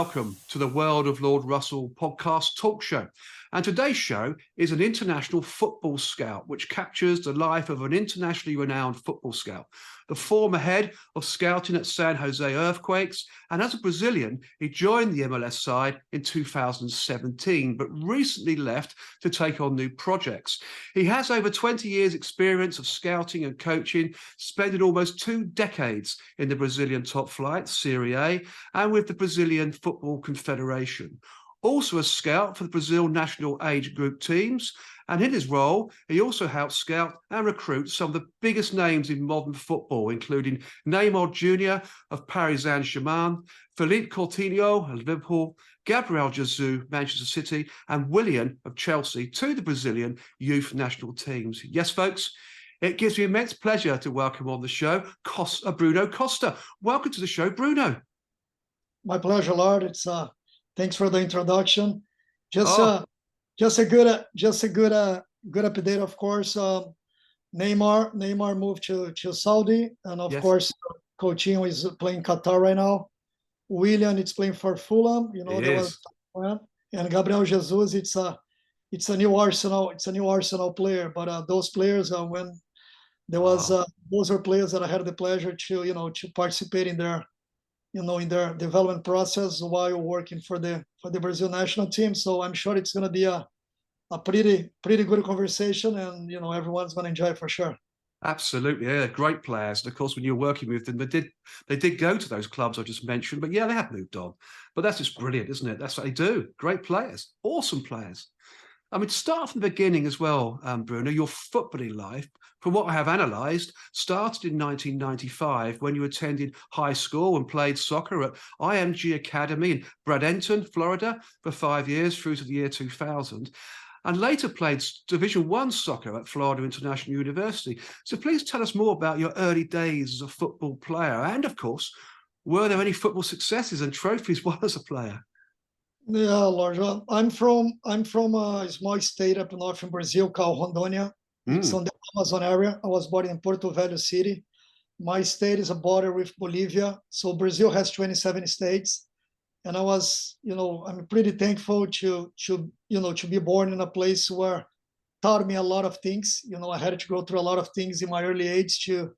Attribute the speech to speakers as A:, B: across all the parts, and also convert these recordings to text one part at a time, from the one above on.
A: welcome to the World of Lord Russell podcast talk show. And today's show is an international football scout, which captures the life of an internationally renowned football scout, the former head of scouting at San Jose Earthquakes. And as a Brazilian, he joined the MLS side in 2017, but recently left to take on new projects. He has over 20 years experience of scouting and coaching, spending almost 2 decades in the Brazilian top flight, Serie A, and with the Brazilian Football Confederation. Also a scout for the Brazil national age group teams. And in his role, he also helped scout and recruit some of the biggest names in modern football, including Neymar Jr. of Paris Saint-Germain, Philippe Coutinho of Liverpool, Gabriel Jesus, Manchester City, and Willian of Chelsea to the Brazilian youth national teams. Yes, folks, it gives me immense pleasure to welcome on the show Bruno Costa. Welcome to the show, Bruno.
B: My pleasure, Lord. Thanks for the introduction. Just a good update, of course. Neymar moved to Saudi, and of course, Coutinho is playing Qatar right now. Willian is playing for Fulham. And Gabriel Jesus, it's a new Arsenal player. But those players, when there was those are players that I had the pleasure to participate in their development process while working for the Brazil national team. So I'm sure it's going to be a pretty good conversation, and everyone's going to enjoy it for sure.
A: Absolutely, yeah, great players. And of course, when you're working with them, they did go to those clubs I just mentioned, but yeah, they have moved on. But that's just brilliant, isn't it? That's what they do. Great players, awesome players. I mean, start from the beginning as well, Bruno. Your footballing life, from what I have analysed, started in 1995 when you attended high school and played soccer at IMG Academy in Bradenton, Florida, for 5 years through to the year 2000, and later played Division I soccer at Florida International University. So please tell us more about your early days as a football player, and of course, were there any football successes and trophies while as a player?
B: Yeah, Lord. I'm from a small state up north in Brazil called Rondônia. It's on the Amazon area. I was born in Porto Velho city. My state is a border with Bolivia. So Brazil has 27 states. And I'm pretty thankful to be born in a place where taught me a lot of things. I had to go through a lot of things in my early age to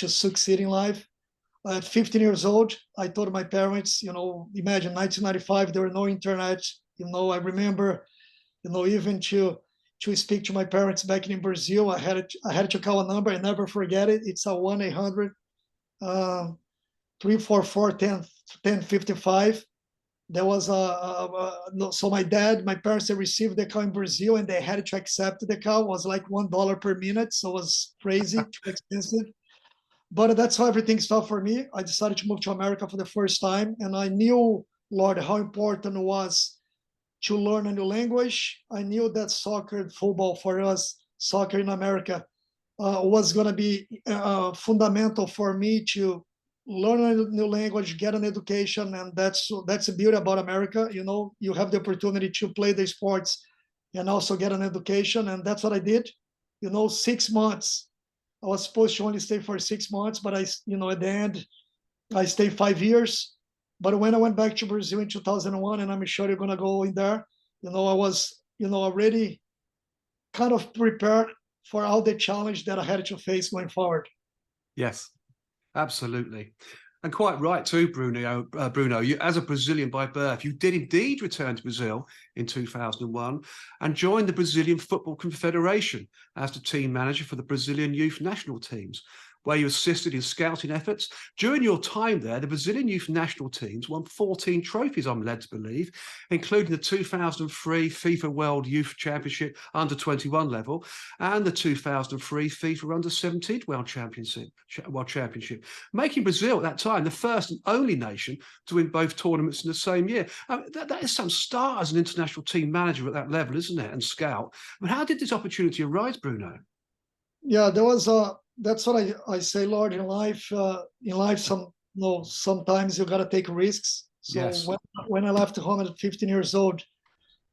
B: succeed in life. At 15 years old, I told my parents, imagine 1995, there were no internet. I remember, even to speak to my parents back in Brazil, I had to call a number. I never forget it. It's a 1-800 344 1055. There was so my parents, they received the call in Brazil, and they had to accept the call. It was like $1 per minute, so it was crazy, too expensive. But that's how everything started for me. I decided to move to America for the first time, and I knew, Lord, how important it was to learn a new language. I knew that soccer, football for us, soccer in America, was going to be fundamental for me to learn a new language, get an education, and that's the beauty about America. You have the opportunity to play the sports and also get an education, and that's what I did. 6 months. I was supposed to only stay for 6 months, but at the end, I stayed 5 years. But when I went back to Brazil in 2001, and I'm sure you're going to go in there, I was, already kind of prepared for all the challenge that I had to face going forward.
A: Yes, absolutely. And quite right too, Bruno, you, as a Brazilian by birth, you did indeed return to Brazil in 2001 and joined the Brazilian Football Confederation as the team manager for the Brazilian youth national teams, where you assisted in scouting efforts. During your time there, the Brazilian youth national teams won 14 trophies, I'm led to believe, including the 2003 FIFA World Youth Championship under 21 level and the 2003 FIFA under 17 World Championship, making Brazil at that time the first and only nation to win both tournaments in the same year. That is some start as an international team manager at that level, isn't it? And scout. How did this opportunity arise, Bruno?
B: Yeah, there was that's what I say, Lord, in life. Sometimes you gotta take risks. So
A: yes.
B: when I left home at 15 years old,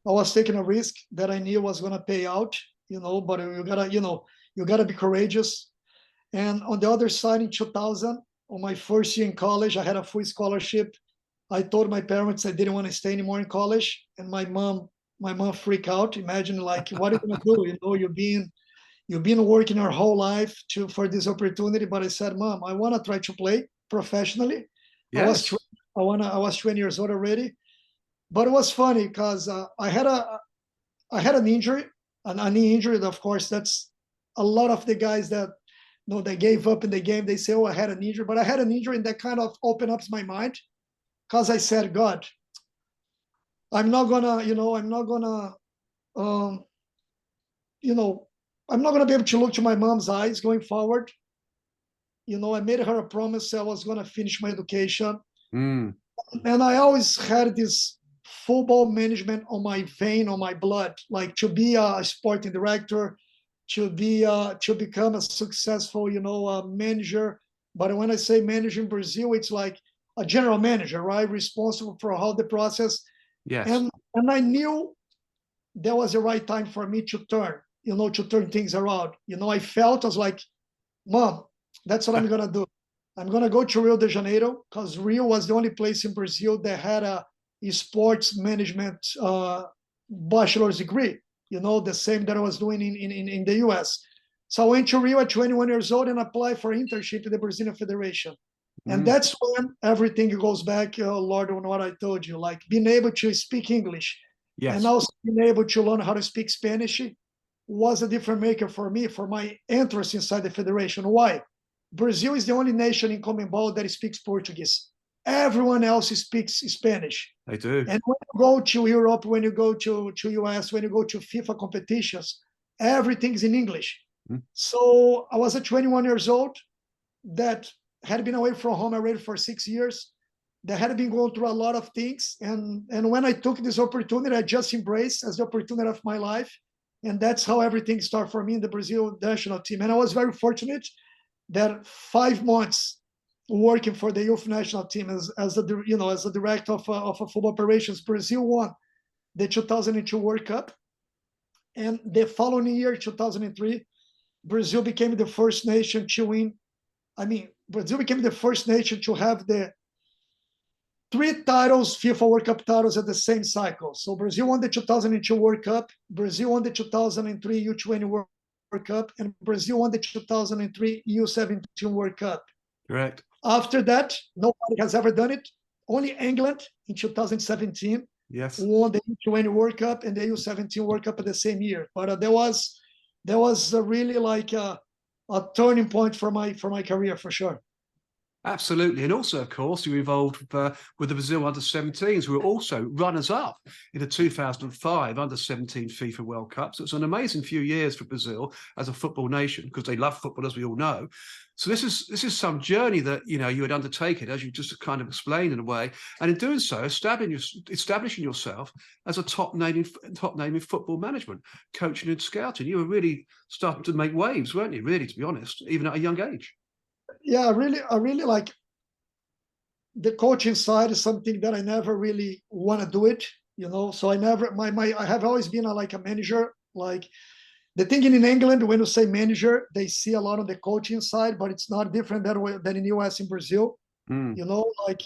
B: I was taking a risk that I knew was gonna pay out. But you gotta be courageous. And on the other side, in 2000, on my first year in college, I had a full scholarship I told my parents I didn't want to stay anymore in college, and my mom freaked out. Imagine, like, what are you gonna do? You know, you've been working your whole life for this opportunity. But I said, Mom, I want to try to play professionally.
A: Yes.
B: I was 20 years old already. But it was funny because I had an injury, a knee injury. Of course, that's a lot of the guys that they gave up in the game. They say, "Oh, I had an injury," but I had an injury, and that kind of opened up my mind because I said, "God, I'm not gonna, I'm not gonna, um, you know, I'm not gonna be able to look to my mom's eyes going forward." I made her a promise I was gonna finish my education,
A: Mm.
B: and I always had this football management on my vein, on my blood, like to be a sporting director, to become a successful, manager. But when I say manager in Brazil, it's like a general manager, right? Responsible for all the process.
A: Yes.
B: And I knew that was the right time for me to turn things around. I felt, I was like, Mom, that's what I'm gonna do. I'm gonna go to Rio de Janeiro because Rio was the only place in Brazil that had a sports management bachelor's degree. The same that I was doing in the US. So I went to Rio at 21 years old and applied for internship in the Brazilian Federation. And
A: Mm.
B: that's when everything goes back, Lord, on what I told you, like being able to speak English and
A: Yes.
B: also being able to learn how to speak Spanish was a different maker for me, for my interest inside the federation. Why? Brazil is the only nation in CONMEBOL that speaks Portuguese. Everyone else speaks Spanish.
A: They do.
B: And when you go to Europe, when you go to US, when you go to FIFA competitions, everything's in English.
A: Mm.
B: So I was at 21 years old that had been away from home already for 6 years, that had been going through a lot of things. And when I took this opportunity, I just embraced as the opportunity of my life. And that's how everything started for me in the Brazil national team. And I was very fortunate that 5 months working for the youth national team as a director of football operations, Brazil won the 2002 World Cup. And the following year, 2003, Brazil became the first nation to win. Brazil became the first nation to have the 3 titles, FIFA World Cup titles at the same cycle. So Brazil won the 2002 World Cup, Brazil won the 2003 U20 World Cup, and Brazil won the 2003 U17 World Cup.
A: Correct.
B: After that, nobody has ever done it. Only England in 2017
A: Yes.
B: won the U20 World Cup and the U17 World Cup at the same year. But there was really like a turning point for my career, for sure.
A: Absolutely. And also, of course, you were involved with the Brazil under-17s, who were also runners-up in the 2005 under-17 FIFA World Cup. So it's an amazing few years for Brazil as a football nation, because they love football, as we all know. So this is some journey that you had undertaken, as you just kind of explained in a way, and in doing so, establishing yourself as a top name in football management, coaching and scouting. You were really starting to make waves, weren't you? Really, to be honest, even at a young age.
B: Yeah, I really like the coaching side is something that I never really want to do it, So I never I have always been like a manager. Like the thing in England, when you say manager, they see a lot of the coaching side, but it's not different than in US and Brazil.
A: Mm.
B: Like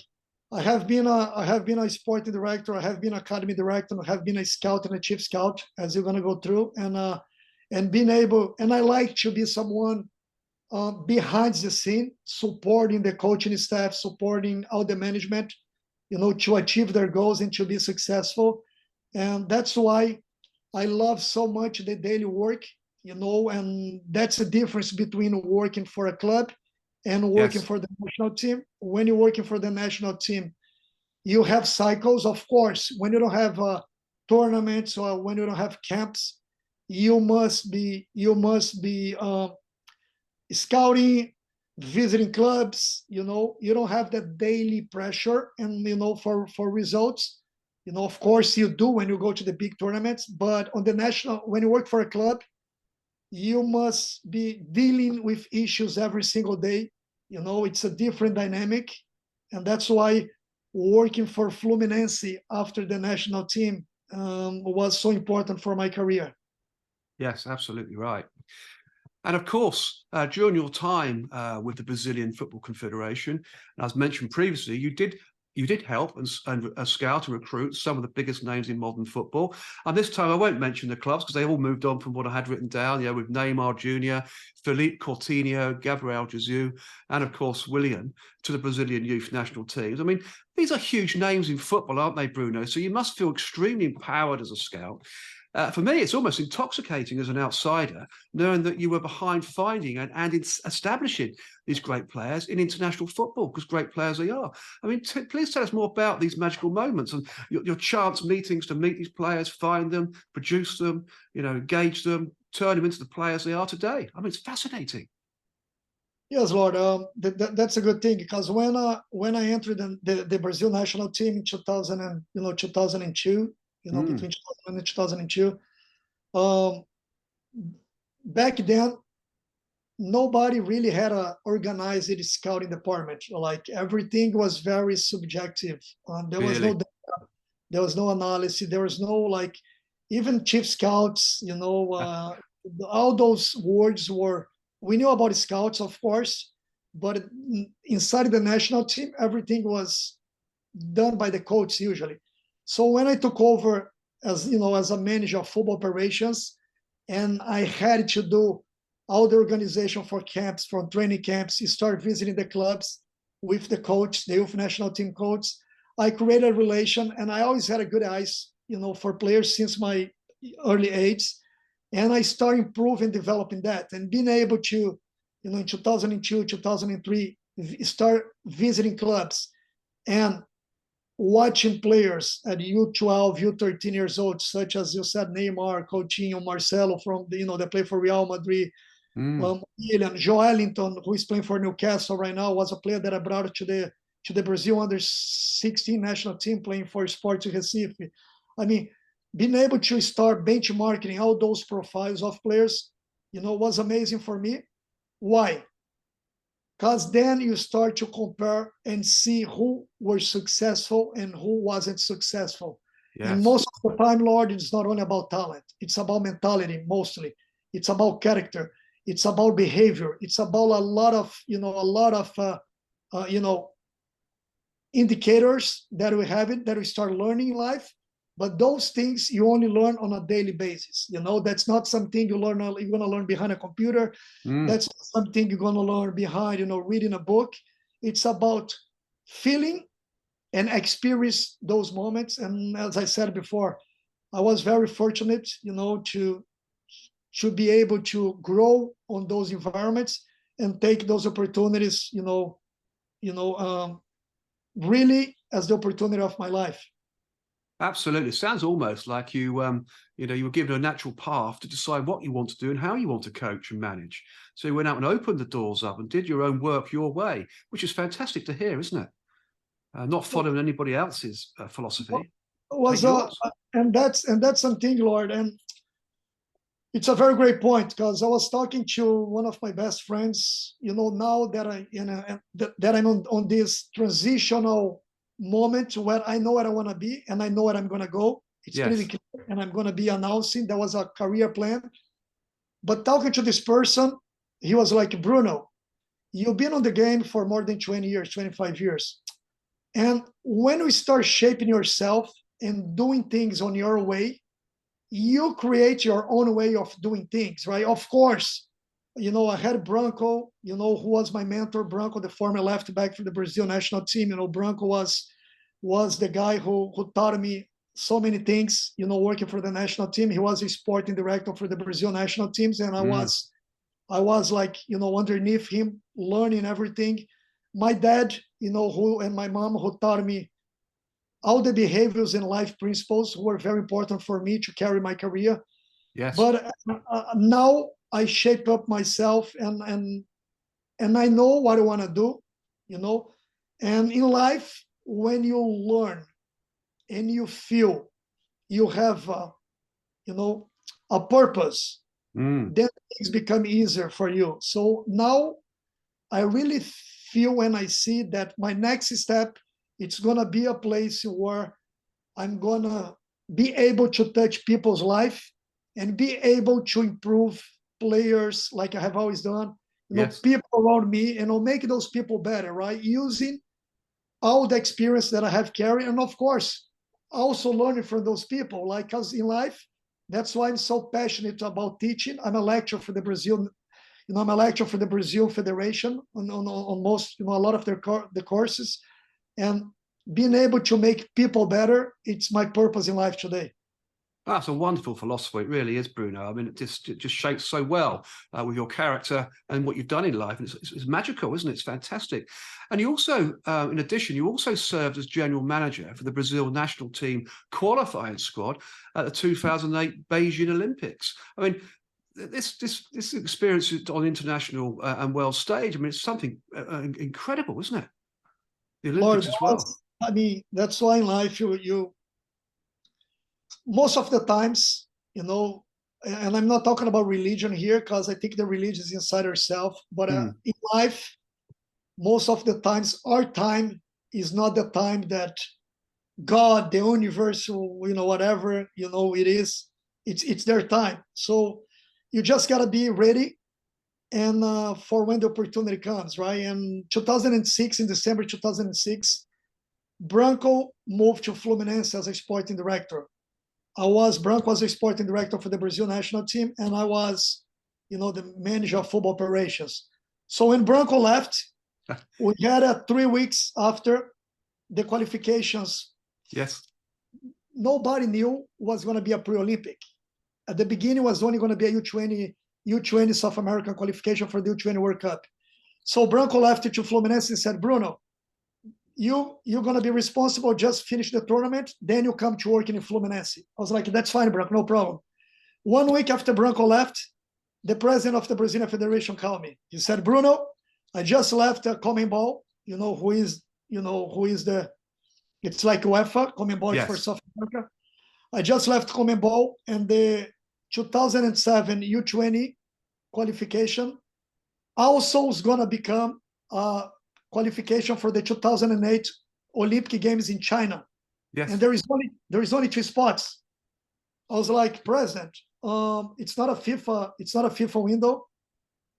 B: I have been a sporting director, I have been academy director, I have been a scout and a chief scout, as you're gonna go through, and being able, and I like to be someone behind the scene, supporting the coaching staff, supporting all the management, to achieve their goals and to be successful. And that's why I love so much the daily work, and that's the difference between working for a club and working
A: Yes.
B: for the national team. When you're working for the national team, you have cycles, of course. When you don't have tournaments or when you don't have camps, you must be scouting, visiting clubs. You don't have that daily pressure, and for results. Of course you do when you go to the big tournaments, but on the national, when you work for a club, you must be dealing with issues every single day. It's a different dynamic, and that's why working for Fluminense after the national team was so important for my career.
A: Yes, absolutely right. And of course, during your time with the Brazilian Football Confederation, as mentioned previously, you you did help and scout and recruit some of the biggest names in modern football. And this time I won't mention the clubs because they all moved on from what I had written down, with Neymar Jr., Philippe Coutinho, Gabriel Jesus, and of course, Willian to the Brazilian youth national teams. I mean, these are huge names in football, aren't they, Bruno? So you must feel extremely empowered as a scout. For me, it's almost intoxicating as an outsider, knowing that you were behind finding and establishing these great players in international football, because great players they are. I mean, please tell us more about these magical moments and your chance meetings to meet these players, find them, produce them, engage them, turn them into the players they are today. I mean, it's fascinating.
B: Yes, Lord. That's a good thing, because when I entered the Brazil national team in 2002, between 2000 and 2002, back then nobody really had a organized scouting department. Like, everything was very subjective. There was no
A: Really?
B: data, there was no analysis, there was no, like, even chief scouts. All those words were, we knew about scouts, of course, but inside the national team, everything was done by the coach usually. So when I took over as a manager of football operations, and I had to do all the organization for camps, from training camps, you start visiting the clubs with the coach, the youth national team coach. I created a relation, and I always had a good eyes, for players since my early age. And I started improving, developing that, and being able to, in 2002, 2003, start visiting clubs and watching players at U12, U13 years old, such as you said, Neymar, Coutinho, Marcelo from they play for Real Madrid, Willian, Joelinton, who is playing for Newcastle right now, was a player that I brought to the Brazil under-16 national team, playing for Sport Recife. I mean, being able to start benchmarking all those profiles of players, was amazing for me. Why? Because then you start to compare and see who were successful and who wasn't successful.
A: Yes.
B: And most of the time, Lord, it's not only about talent. It's about mentality, mostly. It's about character. It's about behavior. It's about a lot of indicators that we have that we start learning in life. But those things you only learn on a daily basis. That's not something you're going to learn behind a computer. That's something you're going to learn behind, reading a book. It's about feeling and experience those moments. And as I said before, I was very fortunate, to be able to grow on those environments and take those opportunities, really as the opportunity of my life.
A: Absolutely. It sounds almost like you were given a natural path to decide what you want to do and how you want to coach and manage. So you went out and opened the doors up and did your own work your way, which is fantastic to hear, isn't it? Not following anybody else's philosophy.
B: And that's something, Lord. And it's a very great point, because I was talking to one of my best friends. Now that I'm on this transitional moment where I know where I want to be and I know where I'm going to go. It's pretty clear, and I'm going to be announcing that was a career plan. But talking to this person, he was like, Bruno, you've been on the game for more than 20 years, 25 years. And when you start shaping yourself and doing things on your way, you create your own way of doing things, right? Of course, I had Branco, who was my mentor, Branco, the former left back for the Brazil national team. Branco was the guy who taught me so many things, working for the national team. He was a sporting director for the Brazil national teams. And I was like, underneath him, learning everything. My dad, and my mom, who taught me all the behaviors and life principles, were very important for me to carry my career.
A: Yes.
B: But now I shape up myself, and I know what I want to do, And in life, when you learn and you feel you have, a purpose, then things become easier for you. So now I really feel, when I see that my next step, it's going to be a place where I'm going to be able to touch people's life and be able to improve players like I have always done, people around me, and make those people better, right? Using all the experience that I have carried, and of course, also learning from those people. Like us in life, that's why I'm so passionate about teaching. I'm a lecturer for the Brazil. I'm a lecturer for the Brazil Federation on most, a lot of the courses, and being able to make people better. It's my purpose in life today.
A: That's a wonderful philosophy. It really is, Bruno. I mean, it just shapes so well with your character and what you've done in life. And it's magical, isn't it? It's fantastic. And you also, in addition, you also served as general manager for the Brazil national team qualifying squad at the 2008 Beijing Olympics. I mean, this experience on international and world stage, I mean, it's something incredible, isn't it? The Olympics as well.
B: I mean, that's why in life you most of the times, and I'm not talking about religion here because I think the religion is inside ourselves, but in life, most of the times, our time is not the time that God, the universe, whatever, it is, it's their time. So you just got to be ready and for when the opportunity comes, right? And 2006, in December 2006, Branco moved to Fluminense as a sporting director. Branco was a sporting director for the Brazil national team, and I was, the manager of football operations. So when Branco left, we had 3 weeks after the qualifications.
A: Yes.
B: Nobody knew was going to be a pre-Olympic. At the beginning, it was only going to be a U20 South American qualification for the U20 World Cup. So Branco left to Fluminense and said, Bruno, you're going to be responsible, just finish the tournament, then you come to work in Fluminense. I was like, that's fine, Branco, no problem. 1 week after Branco left, the president of the Brazilian Federation called me. He said, Bruno, I just left CONMEBOL, who is the, it's like UEFA, CONMEBOL is for South America. I just left CONMEBOL, and the 2007 U20 qualification also is going to become qualification for the 2008 Olympic Games in China.
A: Yes.
B: And there is only 2 spots. I was like, President, it's not a FIFA window.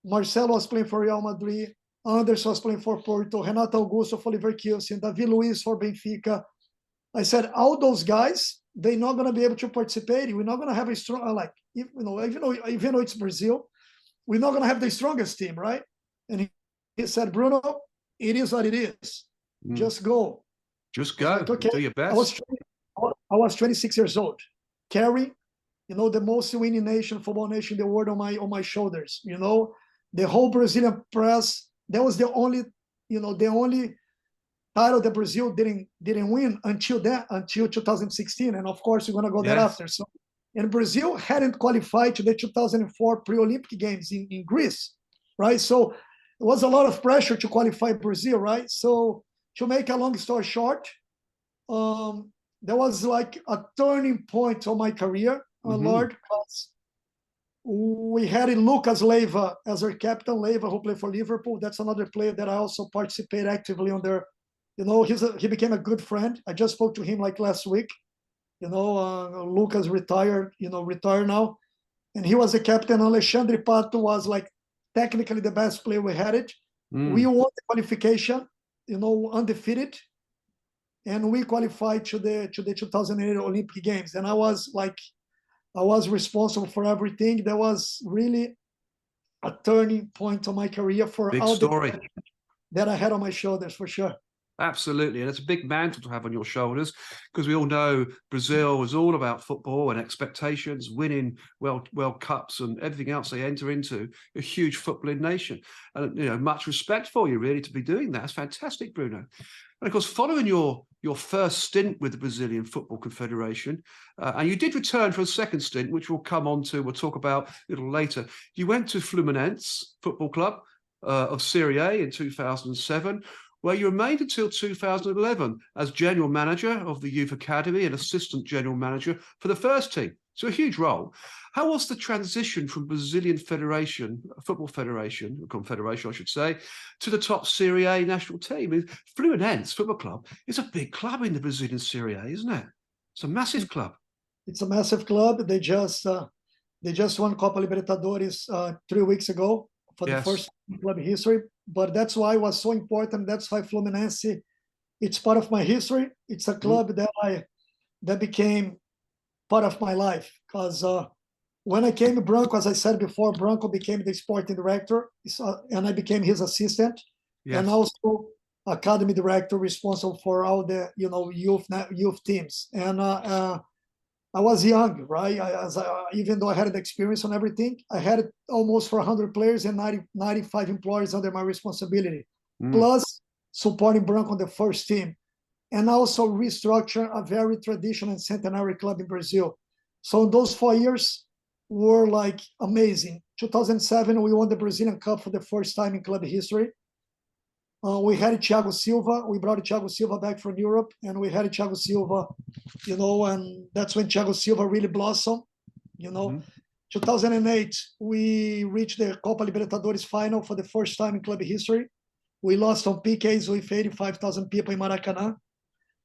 B: Marcelo was playing for Real Madrid, Anderson was playing for Porto, Renato Augusto for Leverkusen, David Luiz for Benfica. I said, all those guys, they're not going to be able to participate. We're not going to have a strong, even though it's Brazil, we're not going to have the strongest team, right? And he said, Bruno, it is what it is. Just go.
A: Just go. Like, okay. Do your best.
B: I was 26 years old, carrying, the most winning football nation in the world on my shoulders. The whole Brazilian press. That was the only title that Brazil didn't win until 2016, and of course we're gonna go thereafter. So, and Brazil hadn't qualified to the 2004 pre-Olympic Games in Greece, right? So it was a lot of pressure to qualify Brazil, right? So to make a long story short, there was like a turning point on my career, Lord, because we had Lucas Leiva as our captain, Leiva, who played for Liverpool. That's another player that I also participate actively on their, he became a good friend. I just spoke to him like last week. Lucas retired now. And he was the captain. Alexandre Pato was like technically the best player we had it. We won the qualification, undefeated. And we qualified to the 2008 Olympic Games. And I was responsible for everything. That was really a turning point on my career for
A: big
B: all
A: story
B: the that I had on my shoulders, for sure.
A: Absolutely. And it's a big mantle to have on your shoulders, because we all know Brazil is all about football and expectations, winning World Cups and everything else they enter into, a huge footballing nation. And, much respect for you, really, to be doing that. It's fantastic, Bruno. And of course, following your first stint with the Brazilian Football Confederation, and you did return for a second stint, which we'll talk about a little later. You went to Fluminense Football Club of Serie A in 2007, where you remained until 2011 as general manager of the youth academy and assistant general manager for the first team. So a huge role. How was the transition from Brazilian Football Federation, Confederation, I should say, to the top Serie A national team? Fluminense Football Club is a big club in the Brazilian Serie A, isn't it? It's a massive club.
B: It's a massive club. They just won Copa Libertadores 3 weeks ago for the first club history. But that's why it was so important. That's why Fluminense it's part of my history. It's a club that became part of my life because when I came to Branco, as I said before, Branco became the sporting director, and I became his assistant, and
A: Yes.
B: also academy director responsible for all the youth teams. And I was young, right? Even though I had an experience on everything, I had almost 400 players and 95 employees under my responsibility, plus supporting Branco on the first team, and also restructure a very traditional and centenary club in Brazil. So those 4 years were like amazing. 2007, we won the Brazilian Cup for the first time in club history. We had Thiago Silva. We brought Thiago Silva back from Europe, and we had Thiago Silva, and that's when Thiago Silva really blossomed. 2008, we reached the Copa Libertadores final for the first time in club history. We lost on PKs with 85,000 people in Maracanã.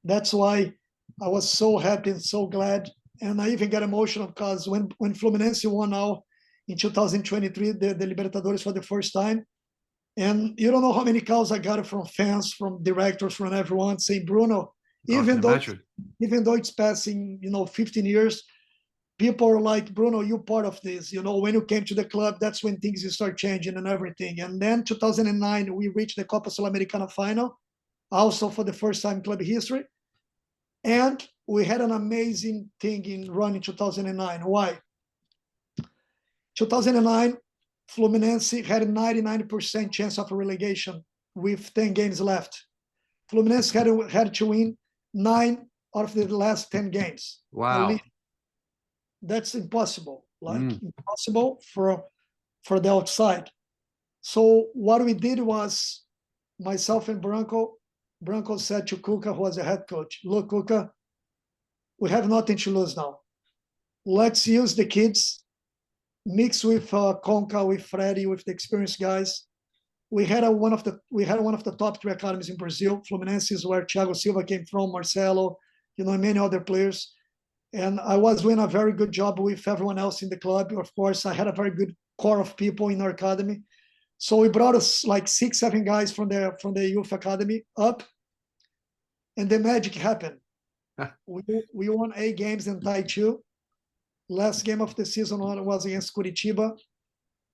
B: That's why I was so happy and so glad. And I even get emotional because when Fluminense won now in 2023, the Libertadores for the first time, and you don't know how many calls I got from fans, from directors, from everyone saying, Bruno, even though it's passing, 15 years, people are like, Bruno, you're part of this. When you came to the club, that's when things start changing and everything. And then 2009, we reached the Copa Sul-Americana final, also for the first time in club history. And we had an amazing thing in running 2009. Why? 2009, Fluminense had a 99% chance of a relegation with 10 games left. Fluminense had to win 9 out of the last 10 games.
A: Wow.
B: That's impossible, impossible for the outside. So what we did was, myself and Branco said to Cuca, who was the head coach, look, Cuca, we have nothing to lose now. Let's use the kids, mix with Conca, with Freddy, with the experienced guys. We had one of the top 3 academies in Brazil. Fluminense is where Thiago Silva came from, Marcelo, and many other players. And I was doing a very good job with everyone else in the club. Of course, I had a very good core of people in our academy. So we brought us like 6, 7 guys from the youth academy up, and the magic happened. We won 8 games and tied 2. Last game of the season was against Curitiba.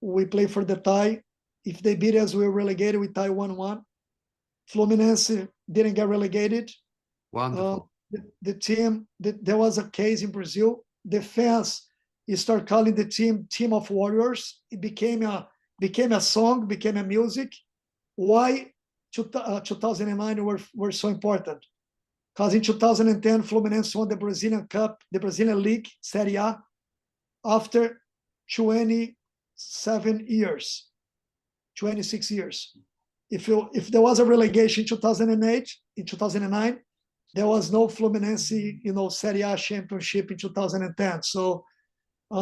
B: We played for the tie. If they beat us, we were relegated. We tied 1-1. Fluminense didn't get relegated.
A: Wonderful.
B: The team, there was a case in Brazil. The fans, you start calling the team of warriors. It became a song, became a music. Why 2009 were so important? Because in 2010, Fluminense won the Brazilian Cup, the Brazilian League, Serie A, after 27 years, 26 years. If there was a relegation in 2008, in 2009, there was no Fluminense, Serie A championship in 2010. So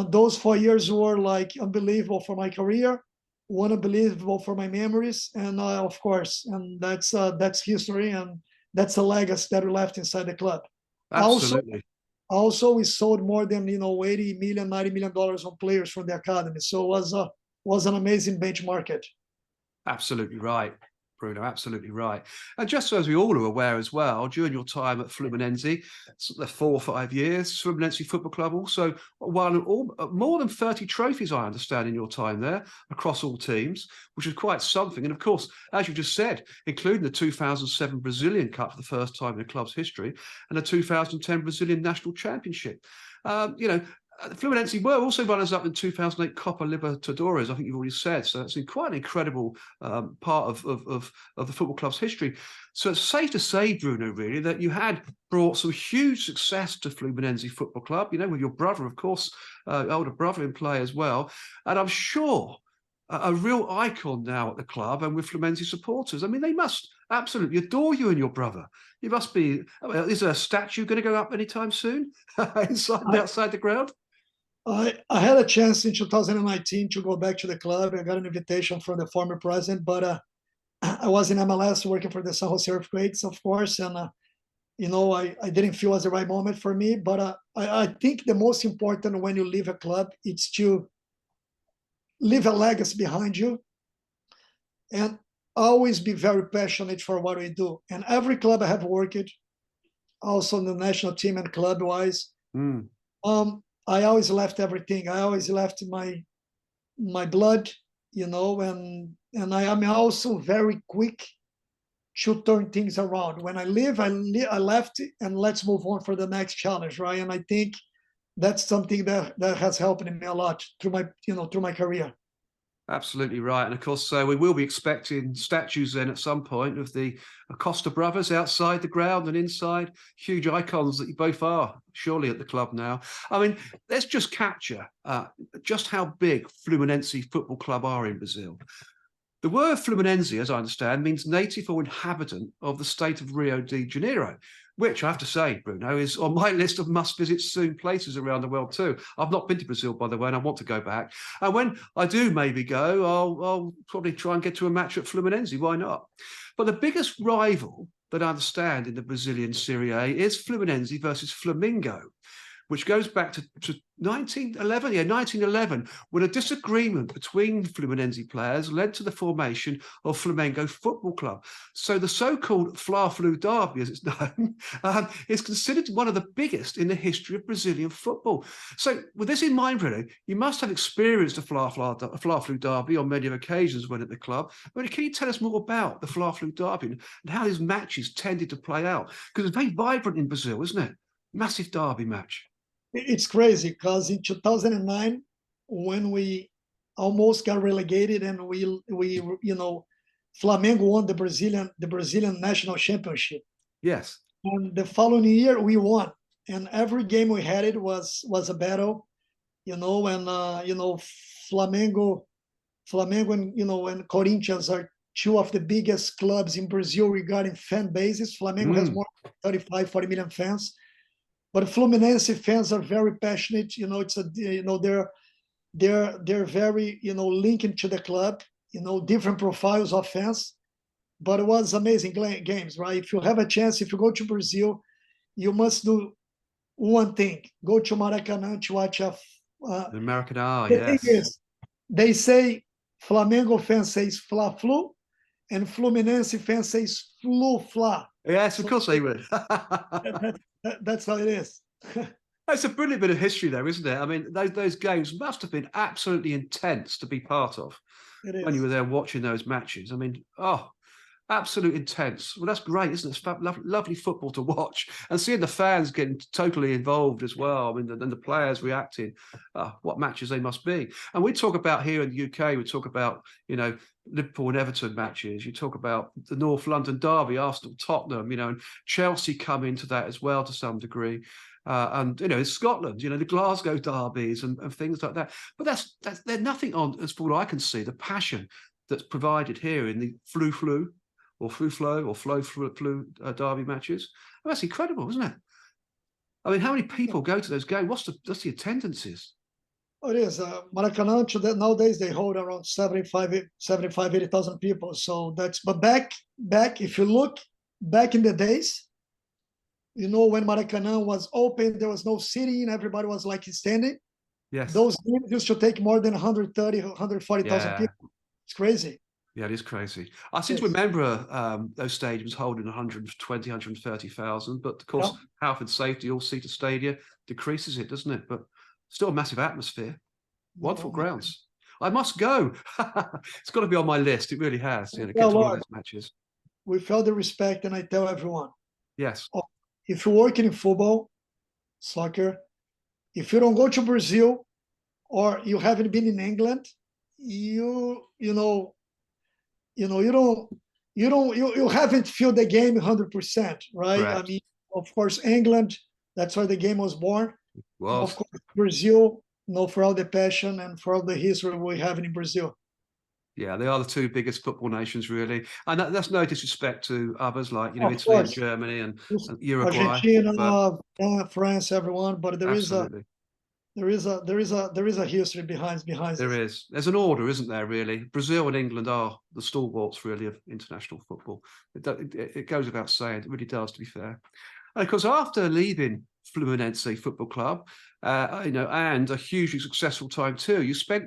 B: those 4 years were like unbelievable for my career, unbelievable for my memories, and of course, and that's history, and that's a legacy that we left inside the club.
A: Absolutely.
B: Also, we sold more than 80 million, $90 million on players from the academy. So it was an amazing bench market.
A: Absolutely right, Bruno, absolutely right. And just so as we all are aware as well, during your time at Fluminense, the 4 or 5 years, Fluminense Football Club also won more than 30 trophies, I understand, in your time there, across all teams, which is quite something. And of course, as you just said, including the 2007 Brazilian Cup for the first time in the club's history, and the 2010 Brazilian National Championship. Fluminense were also runners-up in 2008 Copa Libertadores, I think you've already said. So it's quite an incredible part of the football club's history. So it's safe to say, Bruno, really, that you had brought some huge success to Fluminense Football Club, with your brother, of course, older brother in play as well. And I'm sure a real icon now at the club and with Fluminense supporters. I mean, they must absolutely adore you and your brother. You must be. Is there a statue going to go up anytime soon inside and outside the ground?
B: I had a chance in 2019 to go back to the club. I got an invitation from the former president, but I was in MLS working for the San Jose Earthquakes, of course, and I didn't feel it was the right moment for me. But I think the most important when you leave a club, it's to leave a legacy behind you. And always be very passionate for what we do. And every club I have worked, also in the national team and club wise, I always left everything. I always left my blood, and I am also very quick to turn things around. When I leave, I left, and let's move on for the next challenge, right? And I think that's something that has helped me a lot through my career.
A: Absolutely right. And of course, we will be expecting statues then at some point of the Costa brothers outside the ground and inside. Huge icons that you both are, surely, at the club now. I mean, let's just capture just how big Fluminense Football Club are in Brazil. The word Fluminense, as I understand, means native or inhabitant of the state of Rio de Janeiro, which I have to say, Bruno, is on my list of must-visit soon places around the world too. I've not been to Brazil, by the way, and I want to go back. And when I do maybe go, I'll probably try and get to a match at Fluminense. Why not? But the biggest rival that I understand in the Brazilian Serie A is Fluminense versus Flamengo, which goes back to 1911, 1911, when a disagreement between Fluminense players led to the formation of Flamengo Football Club. So the so-called Fla-Flu derby, as it's known, is considered one of the biggest in the history of Brazilian football. So with this in mind, Bruno, you must have experienced a Fla-Flu derby on many occasions when at the club. But can you tell us more about the Fla-Flu derby and how these matches tended to play out? Because it's very vibrant in Brazil, isn't it? Massive derby match.
B: It's crazy because in 2009, when we almost got relegated and we Flamengo won the Brazilian national championship.
A: Yes.
B: And the following year we won, and every game we had it was a battle, and Flamengo and Corinthians are two of the biggest clubs in Brazil regarding fan bases. Flamengo has more than 35, 40 million fans. But Fluminense fans are very passionate. They're very linked to the club. Different profiles of fans. But it was amazing games, right? If you have a chance, if you go to Brazil, you must do one thing: go to Maracanã to watch a.
A: The Maracanã,
B: the
A: yes.
B: thing is, they say Flamengo fans says Fla-Flu, and Fluminense fans says Flu-Fla.
A: Yes, of course they would.
B: That's how it is.
A: It's a brilliant bit of history, though, isn't it? I mean, those games must have been absolutely intense to be part of when you were there watching those matches. I mean, absolute intense. Well, that's great, isn't it? It's lovely football to watch, and seeing the fans getting totally involved as well. I mean, and the players reacting. What matches they must be. And we talk about here in the UK. We talk about Liverpool and Everton matches. You talk about the North London derby, Arsenal, Tottenham. And Chelsea come into that as well to some degree. And in Scotland, the Glasgow derbies and things like that. But they're nothing on, as far as I can see, the passion that's provided here in the Flu-Flu or Flu-Flo or Flo-Flu derby matches. Well, that's incredible, isn't it? I mean, how many people go to those games? What's the attendances?
B: Oh, it is. Maracanã, nowadays they hold around 80,000 people. So but back, if you look back in the days, when Maracanã was open, there was no seating, everybody was like standing.
A: Yes.
B: Those games used to take more than 130, 140,000 people. It's crazy.
A: Yeah, it is crazy. I seem to remember those stadiums holding 120, 130,000, but of course, health and safety, all-seater stadia decreases it, doesn't it? But still a massive atmosphere. Wonderful grounds. I must go. It's got to be on my list. It really has. Get to one of those matches.
B: With all the respect, and I tell everyone.
A: Yes.
B: If you're working in football, soccer, if you don't go to Brazil or you haven't been in England, you haven't feel the game 100%, right?
A: Correct.
B: I mean, of course, England, that's where the game was born.
A: Well,
B: of course, Brazil, for all the passion and for all the history we have in Brazil.
A: Yeah, they are the two biggest football nations, really. And that's no disrespect to others like, Italy and Germany and Uruguay.
B: Argentina, France, everyone. But there is
A: absolutely.
B: There is a history behind
A: there
B: it.
A: is. There's an order, isn't there, really? Brazil and England are the stalwarts, really, of international football. It goes without saying. It really does, to be fair. And of course, after leaving Fluminense Football Club, and a hugely successful time too, you spent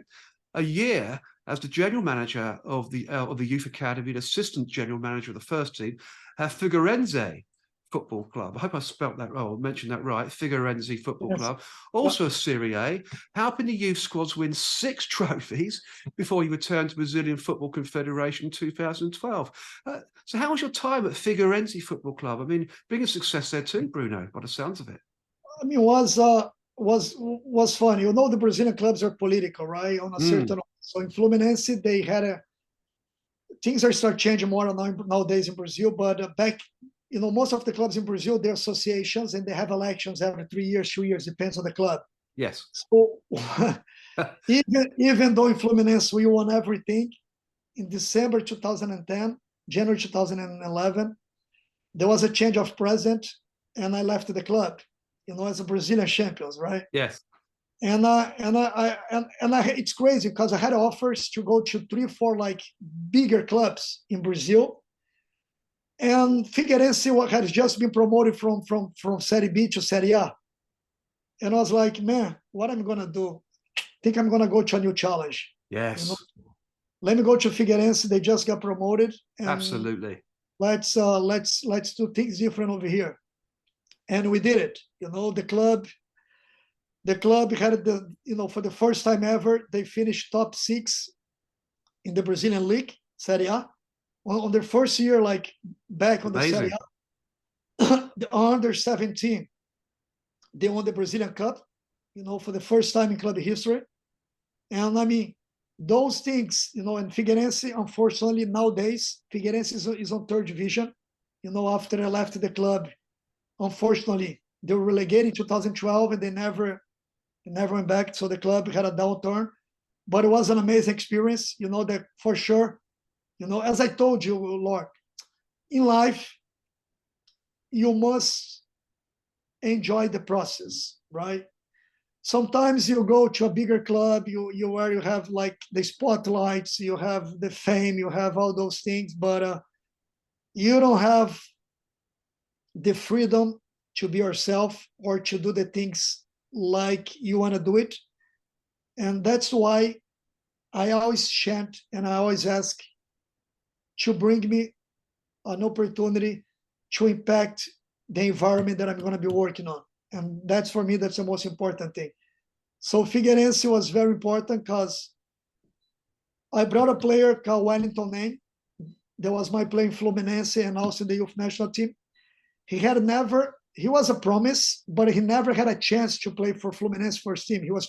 A: a year as the general manager of the youth academy, and assistant general manager of the first team at Figueirense Football Club. I hope I spelt that right, or mentioned that right. Figueirense Football
B: Yes.
A: Club, also a Serie A, helping the youth squads win 6 trophies before you returned to Brazilian Football Confederation in 2012. So how was your time at Figueirense Football Club? I mean, big a success there too, Bruno, by the sounds of it.
B: I mean, was fun. You know, the Brazilian clubs are political, right? On a certain. So in Fluminense, they had things are start changing more nowadays in Brazil. But back, you know, most of the clubs in Brazil, they're associations and they have elections every 3 years, 2 years, depends on the club.
A: Yes.
B: So even though in Fluminense we won everything, in December 2010, January 2011, there was a change of president, and I left the club. You know, as a Brazilian champions, right?
A: Yes.
B: And it's crazy because I had offers to go to 3, 4 like bigger clubs in Brazil, and Figueirense had just been promoted from Serie B to Serie A, and I was like, man, what am I gonna do? I think I'm gonna go to a new challenge.
A: Yes.
B: You know, let me go to Figueirense. They just got promoted, and
A: absolutely.
B: Let's do things different over here, and we did it. You know, the club had for the first time ever, they finished top 6 in the Brazilian league, Serie A, on their first year, like back on the Serie A. The under 17, they won the Brazilian Cup, you know, for the first time in club history. And I mean, those things, you know, and Figueirense, unfortunately, nowadays, Figueirense is on 3rd division. You know, after I left the club, unfortunately, they were relegated in 2012 and they never went back. So the club had a downturn, but it was an amazing experience, you know, that for sure, you know, as I told you, Lord, in life, you must enjoy the process, right? Sometimes you go to a bigger club, where you have like the spotlights, you have the fame, you have all those things, but you don't have the freedom to be yourself or to do the things like you want to do it. And that's why I always chant and I always ask to bring me an opportunity to impact the environment that I'm going to be working on. And that's, for me, that's the most important thing. So Figueirense was very important because I brought a player called Wellington Name. That was my player in Fluminense and also the youth national team. He was a promise, but he never had a chance to play for Fluminense first team. He was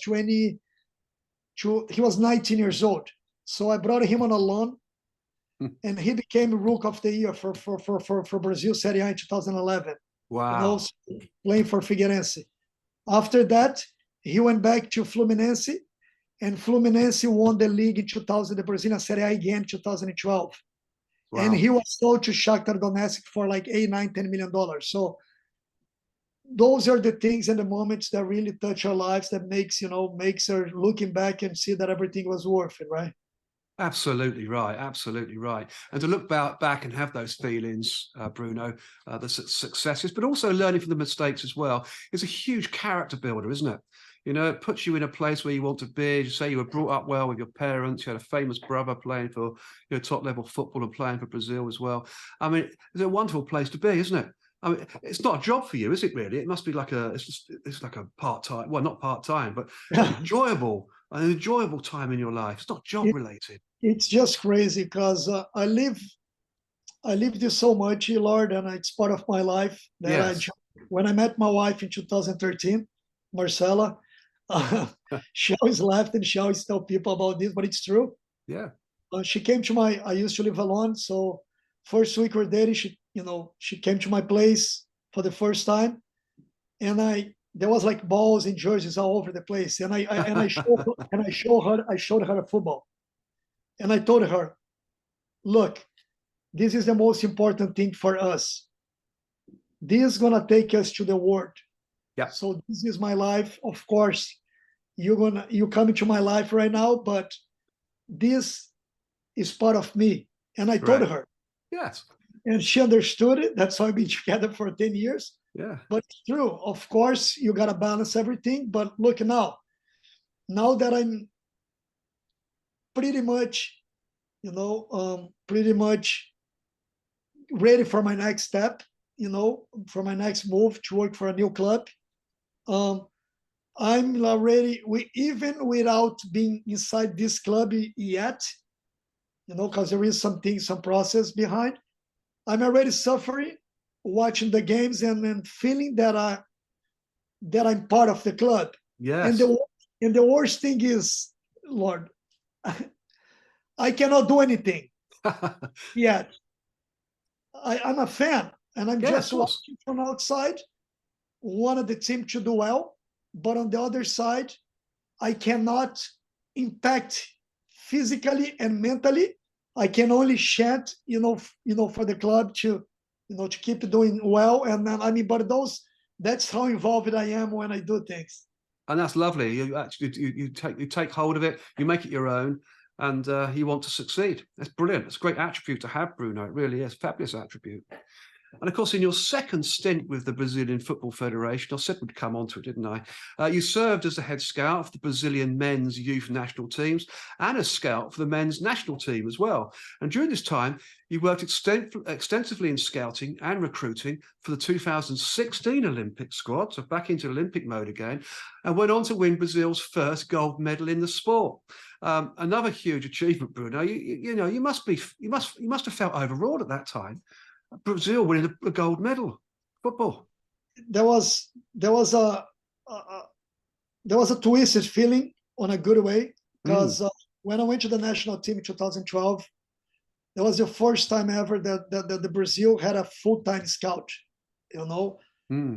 B: 19 years old. So I brought him on a loan, and he became Rook of the Year for Brazil Serie A in 2011.
A: Wow.
B: You know, playing for Figueirense. After that, he went back to Fluminense, and Fluminense won the league in 2000, the Brazilian Serie A again in 2012. Wow. And he was sold to Shakhtar Donetsk for like $8, $9, $10 million. So those are the things and the moments that really touch our lives, that makes her looking back and see that everything was worth it, right?
A: Absolutely right. Absolutely right. And to look back and have those feelings, Bruno, the successes, but also learning from the mistakes as well, is a huge character builder, isn't it? You know, it puts you in a place where you want to be. You say you were brought up well with your parents. You had a famous brother playing for top-level football and playing for Brazil as well. I mean, it's a wonderful place to be, isn't it? I mean, it's not a job for you, is it really? It must be like it's like a part-time, well, not part-time, but an enjoyable time in your life. It's not job-related.
B: It's just crazy because I live this so much, Lord, and it's part of my life that yes. When I met my wife in 2013, Marcela, she always laughed and she always tell people about this, but it's true.
A: Yeah.
B: She came to I used to live alone, so first week we're dating, she came to my place for the first time, and there was like balls and jerseys all over the place, and I showed her a football, and I told her, look, this is the most important thing for us. This is gonna take us to the world.
A: Yeah.
B: So this is my life. Of course, you come into my life right now, but this is part of me. And I told her.
A: Yes. And
B: she understood it. That's why we've been together for 10 years.
A: Yeah.
B: But it's true. Of course, you gotta balance everything. But look now that pretty much, pretty much ready for my next step, for my next move to work for a new club. I'm already, even without being inside this club yet, because there is some process behind. I'm already suffering, watching the games and feeling that I'm part of the club.
A: Yes.
B: And the worst thing is, Lord, I cannot do anything yet. I'm a fan, and I'm just watching from outside. Wanted the team to do well, but on the other side, I cannot impact physically and mentally. I can only chant, for the club to keep doing well. And then, but that's how involved I am when I do things.
A: And that's lovely. You actually you take hold of it, you make it your own, and you want to succeed. That's brilliant. It's a great attribute to have, Bruno. It really is. Fabulous attribute. And of course, in your second stint with the Brazilian Football Federation, I said we'd come on to it, didn't I? You served as the head scout for the Brazilian men's youth national teams and as scout for the men's national team as well. And during this time, you worked extensively in scouting and recruiting for the 2016 Olympic squad, so back into Olympic mode again, and went on to win Brazil's first gold medal in the sport. Another huge achievement, Bruno. You must have felt overawed at that time. Brazil winning a gold medal, football.
B: There was a twisted feeling on a good way, because when I went to the national team in 2012, that was the first time ever that the Brazil had a full-time scout. It's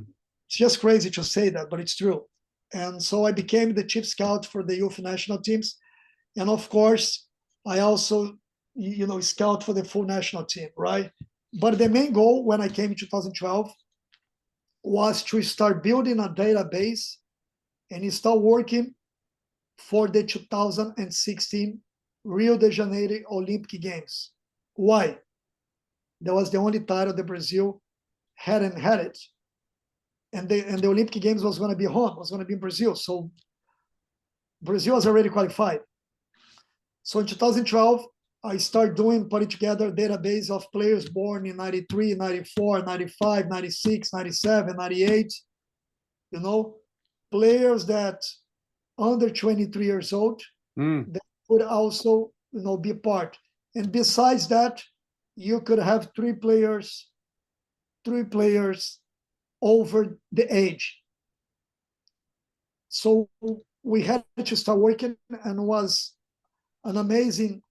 B: just crazy to say that, but it's true. And so I became the chief scout for the youth national teams, and of course I also scout for the full national team, right? But the main goal when I came in 2012 was to start building a database and start working for the 2016 Rio de Janeiro Olympic Games. Why? That was the only title that Brazil hadn't had it. And the Olympic Games was going to be home, was going to be in Brazil. So Brazil was already qualified. So in 2012, I started putting together a database of players born in 93, 94, 95, 96, 97, 98, players that under 23 years old, that could also, be part. And besides that, you could have three players over the age. So we had to start working, and it was an amazing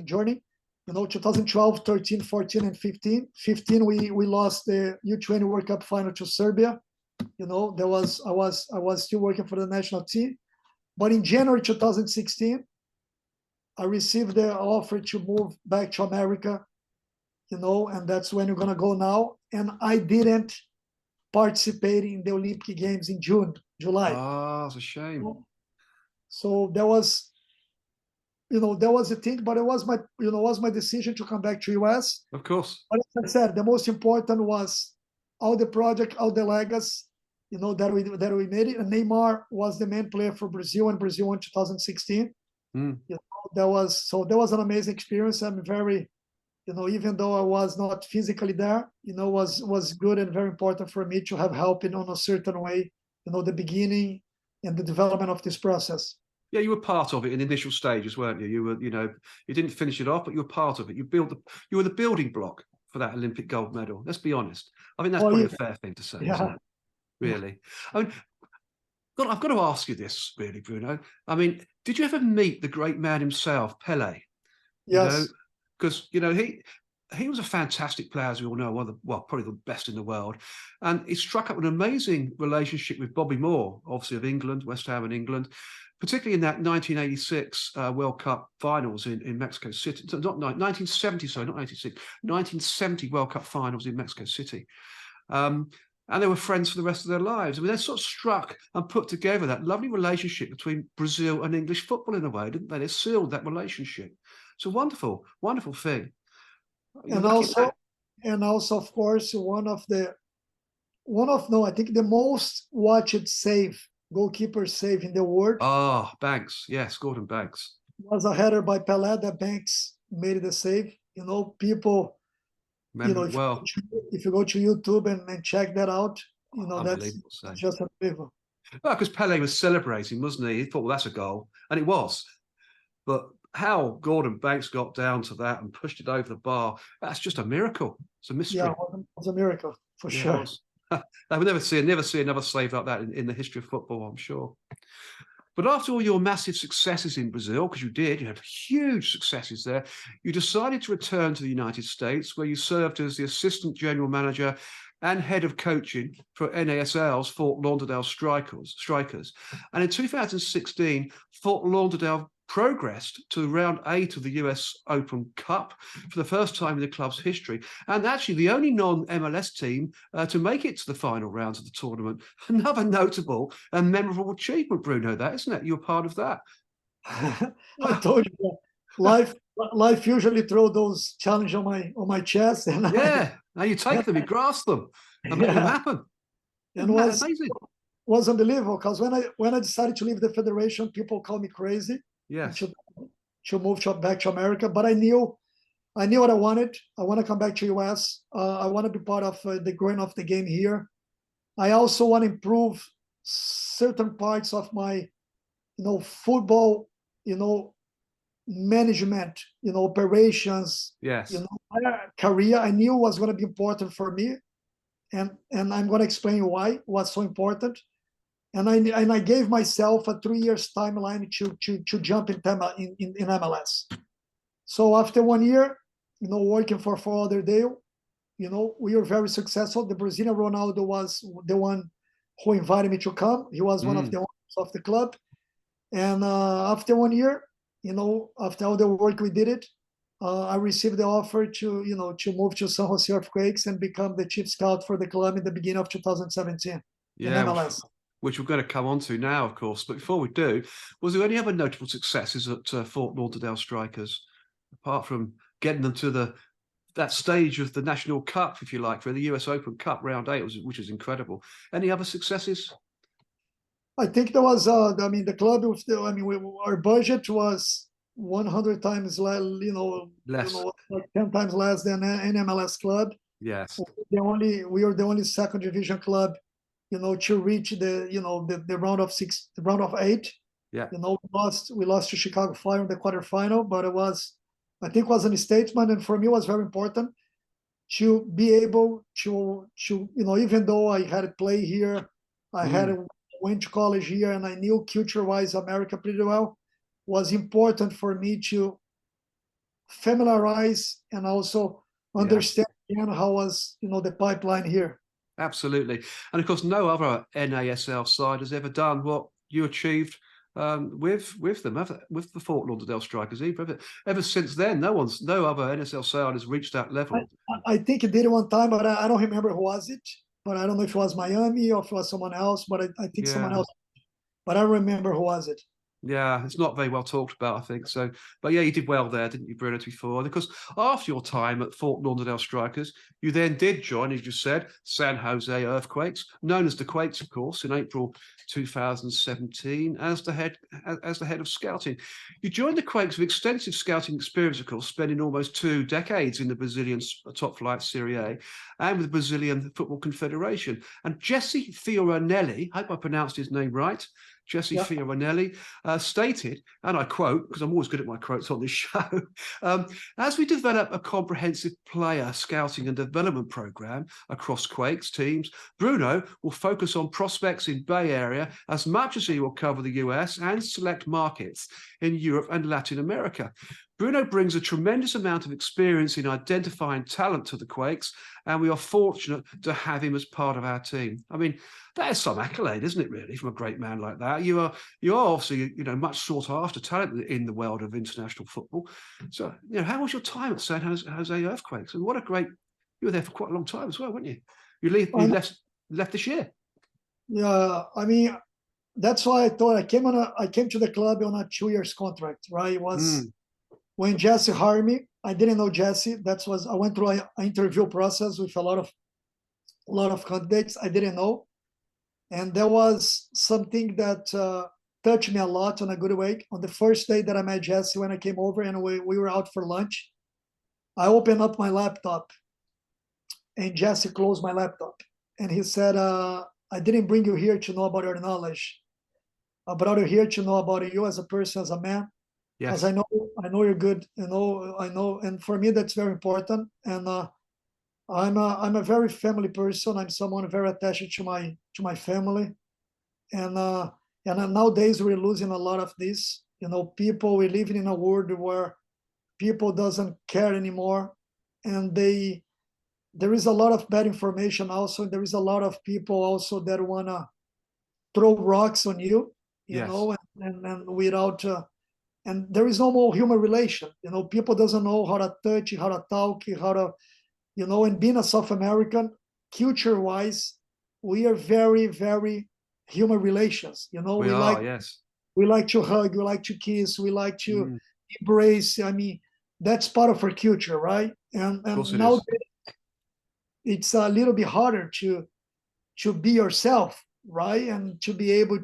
B: journey. 2012, 13, 14, and 15. 15, we lost the U20 World Cup final to Serbia. I was still working for the national team. But in January 2016, I received the offer to move back to America, and that's when you're gonna go now. And I didn't participate in the Olympic Games in July.
A: Ah, it's a shame.
B: So that was the thing, but it was my decision to come back to US.
A: Of course.
B: But as I said, the most important was all the project, all the legacy, that we made it. And Neymar was the main player for Brazil, and Brazil won 2016. That was an amazing experience. I'm very, even though I was not physically there, was good and very important for me to have help in a certain way, the beginning and the development of this process.
A: Yeah, you were part of it in the initial stages, weren't you? You were, you didn't finish it off, but you were part of it. You were the building block for that Olympic gold medal. Let's be honest. I think that's probably a fair thing to say, isn't it? Really. I mean, I've got to ask you this, really, Bruno. I mean, did you ever meet the great man himself, Pelé?
B: Yes.
A: Because he was a fantastic player, as we all know, probably the best in the world. And he struck up an amazing relationship with Bobby Moore, obviously of England, West Ham and England, particularly in that 1986 World Cup finals in Mexico City. Not 1970, sorry, not 86, 1970 World Cup finals in Mexico City. And they were friends for the rest of their lives. I mean, they sort of struck and put together that lovely relationship between Brazil and English football in a way, didn't they? They sealed that relationship. It's a wonderful, wonderful thing.
B: And also, of course, I think the most watched goalkeeper save in the world.
A: Ah, Banks. Yes, Gordon Banks.
B: Was a header by Pelé that Banks made the save. You know, people, you
A: Remember
B: know,
A: it well.
B: if you go to YouTube and check that out, you know, that's
A: Unbelievable save.
B: just unbelievable.
A: Well, because Pele was celebrating, wasn't he? He thought, well, that's a goal. And it was. But how Gordon Banks got down to that and pushed it over the bar, that's just a miracle. It's a mystery.
B: Yeah, it was a miracle for
A: Yeah,
B: sure.
A: it was. I would never see another save like that in the history of football, I'm sure. But after all your massive successes in Brazil, because you had huge successes there, you decided to return to the United States, where you served as the assistant general manager and head of coaching for NASL's Fort Lauderdale Strikers. And in 2016, Fort Lauderdale progressed to round 8 of the US Open Cup for the first time in the club's history, and actually the only non-MLS team to make it to the final rounds of the tournament. Another notable and memorable achievement, Bruno, that, isn't it? You're part of that.
B: I told you, life usually throw those challenges on my chest, and
A: Yeah, now you take them, you grasp them, and make them happen.
B: And
A: Amazing.
B: Was unbelievable, because when I decided to leave the federation, people called me crazy.
A: Yes.
B: To move back to America, but I knew what I wanted. I want to come back to US. I want to be part of the growing of the game here. I also want to improve certain parts of my, football, management, operations,
A: Yes.
B: career. I knew was going to be important for me, and I'm going to explain why it was so important. And I gave myself a 3 years timeline to jump in MLS. So after 1 year, working for Fort Lauderdale, we were very successful. The Brazilian Ronaldo was the one who invited me to come. He was one of the owners of the club. And after 1 year, after all the work we did it, I received the offer to move to San Jose Earthquakes and become the chief scout for the club in the beginning of 2017 in MLS.
A: Which we're going to come on to now, of course. But before we do, was there any other notable successes at Fort Lauderdale Strikers, apart from getting them to that stage of the National Cup, if you like, for the US Open Cup round 8, which was incredible? Any other successes?
B: I think there was, the club, our budget was 100 times less, like 10 times less than an MLS club.
A: Yes.
B: We were the only second division club, to reach the round of 6, the round of 8.
A: Yeah.
B: We lost to Chicago Fire in the quarterfinal, but I think it was a statement, and for me it was very important to be able to even though I had to play here, went to college here, and I knew culture-wise America pretty well, was important for me to familiarize and also understand how was the pipeline here.
A: Absolutely. And of course, no other NASL side has ever done what you achieved with them, with the Fort Lauderdale Strikers. Ever since then, no other NSL side has reached that level.
B: I think it did one time, but I don't remember who was it. But I don't know if it was Miami or if it was someone else. But I think someone else. But I remember who was it.
A: Yeah, it's not very well talked about, I think. So, but yeah, you did well there, didn't you, Bruno, before? And of course, after your time at Fort Lauderdale Strikers, you then did join, as you said, San Jose Earthquakes, known as the Quakes, of course, in April 2017, as the head of scouting. You joined the Quakes with extensive scouting experience, of course, spending almost 2 decades in the Brazilian top flight Serie A and with the Brazilian Football Confederation. And Jesse Fioranelli, I hope I pronounced his name right, Jesse Fioranelli, stated, and I quote, because I'm always good at my quotes on this show, as we develop a comprehensive player scouting and development program across Quakes teams, Bruno will focus on prospects in Bay Area as much as he will cover the US and select markets in Europe and Latin America. Bruno brings a tremendous amount of experience in identifying talent to the Quakes, and we are fortunate to have him as part of our team. I mean, that is some accolade, isn't it, really, from a great man like that? You are obviously, much sought after talent in the world of international football. So, how was your time at San Jose Earthquakes? And you were there for quite a long time as well, weren't you? You left this year.
B: Yeah, I mean, that's why I thought I came to the club on a 2 years contract, right? It was when Jesse hired me. I didn't know Jesse. I went through an interview process with a lot of candidates I didn't know. And there was something that touched me a lot in a good way. On the first day that I met Jesse, when I came over and we were out for lunch, I opened up my laptop and Jesse closed my laptop. And he said, I didn't bring you here to know about your knowledge. I brought you here to know about you as a person, as a man, because
A: Yes.
B: I know you're good. I know, and for me that's very important. And I'm a very family person. I'm someone very attached to my family, and nowadays we're losing a lot of this. People, we're living in a world where people doesn't care anymore, and there is a lot of bad information also. There is a lot of people also that wanna throw rocks on you,
A: Yes.
B: and without and there is no more human relation. People doesn't know how to touch, how to talk, how to and being a South American, culture wise, we are very, very human relations.
A: We are. Yes.
B: We like to hug, we like to kiss, we like to
A: Mm,
B: embrace. I mean, that's part of our culture, right? And
A: of course
B: and
A: it
B: now
A: is.
B: it's a little bit harder to be yourself, right? And to be able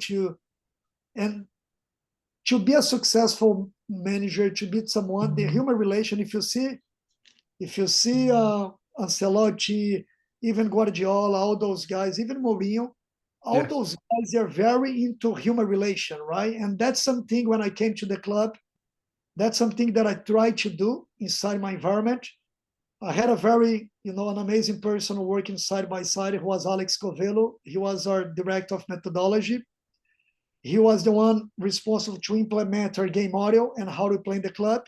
B: and to be a successful manager, to be someone, the human relation. If you see Ancelotti, even Guardiola, all those guys, even Mourinho, all
A: Yes.
B: those guys are very into human relation, right? And that's something when I came to the club, that's something that I try to do inside my environment. I had a very, an amazing person working side by side who was Alex Covello. He was our director of methodology. He was the one responsible to implement our game model and how to play in the club.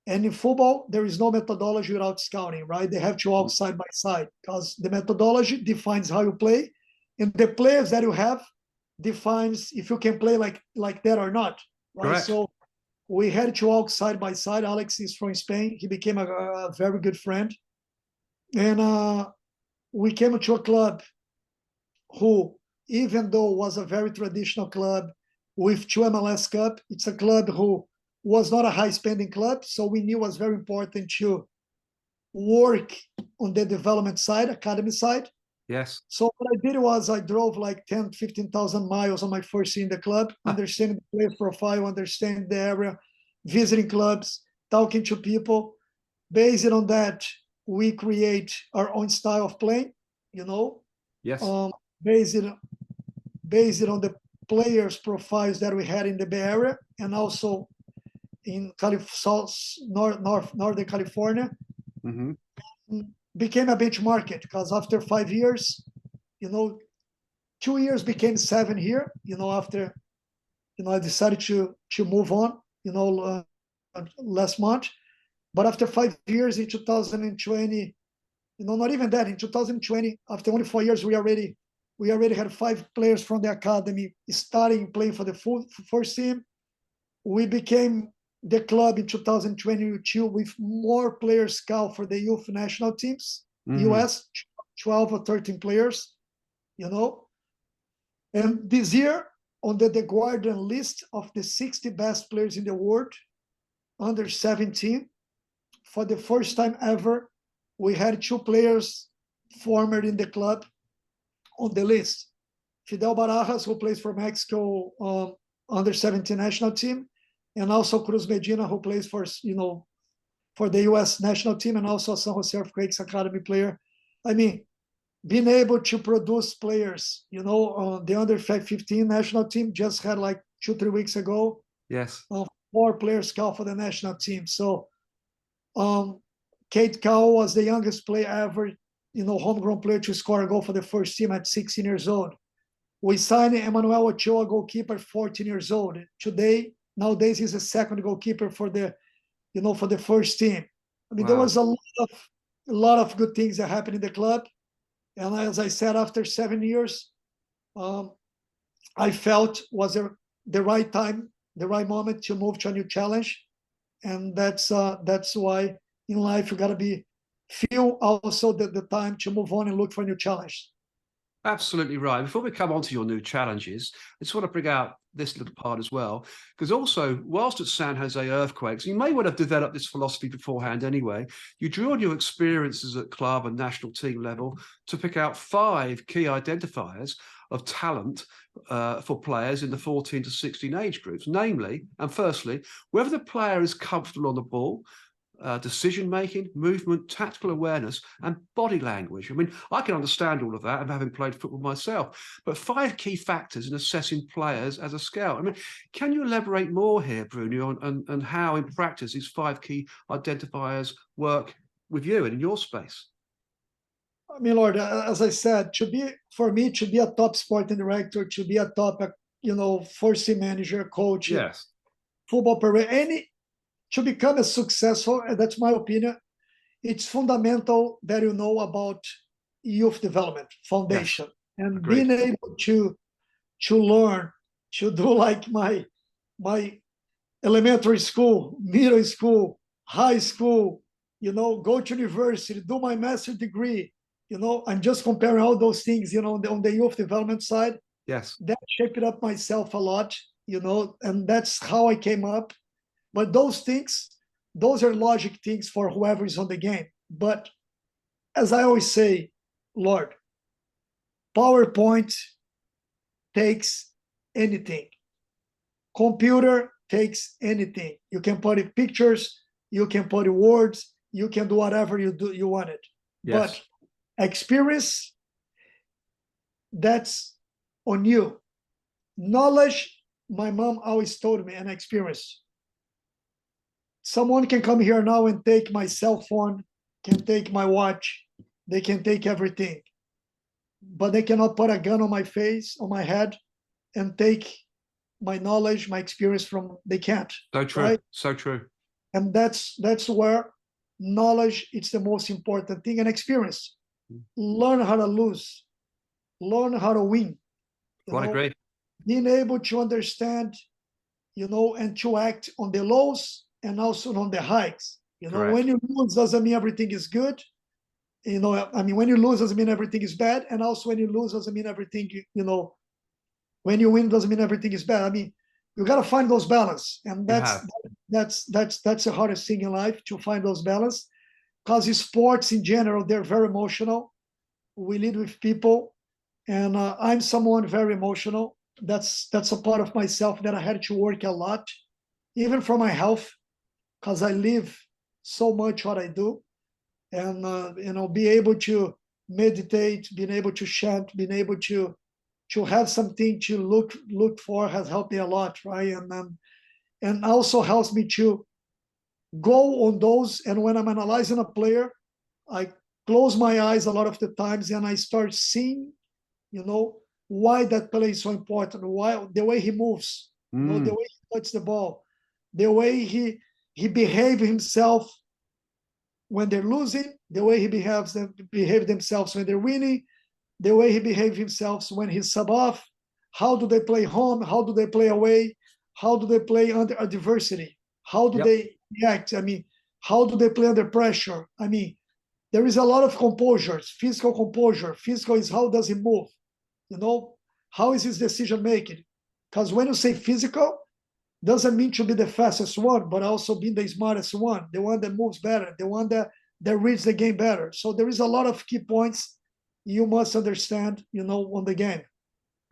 B: And in football, there is no methodology without scouting, right? They have to walk side by side because the methodology defines how you play, and the players that you have defines if you can play like that or not, right?
A: Correct.
B: So we had to walk side by side. Alex is from Spain. He became a very good friend, and we came to a club who, even though was a very traditional club with two MLS Cup, it's a club who was not a high spending club. So we knew it was very important to work on the development side, academy side.
A: Yes.
B: So what I did was I drove like 10, 15,000 miles on my first year in the club, understanding the player profile, understanding the area, visiting clubs, talking to people. Based on that, we create our own style of playing, you know,
A: Yes.
B: um, based based on the players profiles that we had in the Bay Area and also in Northern California.
A: Mm-hmm.
B: Became a benchmark because after 5 years, you know, 2 years became 7 here. After I decided to move on. Last month. But after 5 years in 2020, not even that. In 2020, after only 4 years, we already had 5 players from the academy starting playing for the first team. We became the club in 2022 with more players scout for the youth national teams,
A: Mm-hmm.
B: US, 12 or 13 players, you know. And this year, on the Guardian list of the 60 best players in the world, under 17, for the first time ever, we had 2 players former in the club on the list. Fidel Barajas, who plays for Mexico under 17 national team, and also Cruz Medina, who plays for the U.S. national team, and also a San Jose Earthquakes Academy player. I mean, being able to produce players, the under 15 national team just had like 2-3 weeks ago.
A: Yes.
B: 4 players called for the national team. So, Kate Cowell was the youngest player ever, homegrown player to score a goal for the first team at 16 years old. We signed Emmanuel Ochoa, goalkeeper, 14 years old. Nowadays, he's a second goalkeeper for the first team. I mean,
A: Wow.
B: there was a lot of good things that happened in the club. And as I said, after 7 years, I felt was the right time, the right moment to move to a new challenge. And that's why in life you gotta feel also the time to move on and look for a new challenge.
A: Absolutely right. Before we come on to your new challenges, I just want to bring out this little part as well, because also, whilst at San Jose Earthquakes, you may well have developed this philosophy beforehand anyway. You drew on your experiences at club and national team level to pick out 5 key identifiers of talent for players in the 14 to 16 age groups, namely, and firstly, whether the player is comfortable on the ball, decision-making, movement, tactical awareness, and body language. I mean, I can understand all of that, and having played football myself, but 5 key factors in assessing players as a scout. I mean, can you elaborate more here, Bruno, on how in practice these 5 key identifiers work with you and in your space?
B: I mean, Lord, as I said, for me to be a top sporting director, to be a top, first team manager, coach,
A: Yes.
B: football player, to become a successful, and that's my opinion, it's fundamental that you know about youth development foundation,
A: Yes.
B: and
A: Agreed.
B: being able to learn, to do like my elementary school, middle school, high school, go to university, do my master's degree. I'm just comparing all those things, on the youth development side.
A: Yes.
B: That shaped up myself a lot, and that's how I came up. But those things, those are logic things for whoever is on the game. But as I always say, Lord, PowerPoint takes anything. Computer takes anything. You can put in pictures, you can put in words, you can do whatever you want it.
A: Yes.
B: But experience, that's on you. Knowledge, my mom always told me, and experience. Someone can come here now and take my cell phone, can take my watch, they can take everything. But they cannot put a gun on my face, on my head, and take my knowledge, my experience from, they can't.
A: So true.
B: Right?
A: So true.
B: And that's where knowledge is the most important thing, and experience. Learn how to lose, learn how to win.
A: Quite agree.
B: Being able to understand, and to act on the lows and also on the highs.
A: Correct.
B: When you lose doesn't mean everything is good. When you lose doesn't mean everything is bad, and also when you lose doesn't mean everything, when you win doesn't mean everything is bad. You got to find those balance, and that's the hardest thing in life, to find those balance, because sports in general, they're very emotional. We lead with people, and I'm someone very emotional. That's a part of myself that I had to work a lot, even for my health, because I live so much what I do, and be able to meditate, being able to chant, being able to have something to look for has helped me a lot, right? And also helps me to go on those. And when I'm analyzing a player, I close my eyes a lot of the times, and I start seeing, why that play is so important, why the way he moves, the way he touches the ball, the way he behaves himself when they're losing, the way he behave themselves when they're winning, the way he behaves himself when he's sub off. How do they play home? How do they play away? How do they play under adversity? How do they react? How do they play under pressure? There is a lot of composure, physical composure. Physical is how does he move? How is his decision making? Because when you say physical, doesn't mean to be the fastest one, but also being the smartest one, the one that moves better, the one that reads the game better. So there is a lot of key points you must understand, on the game.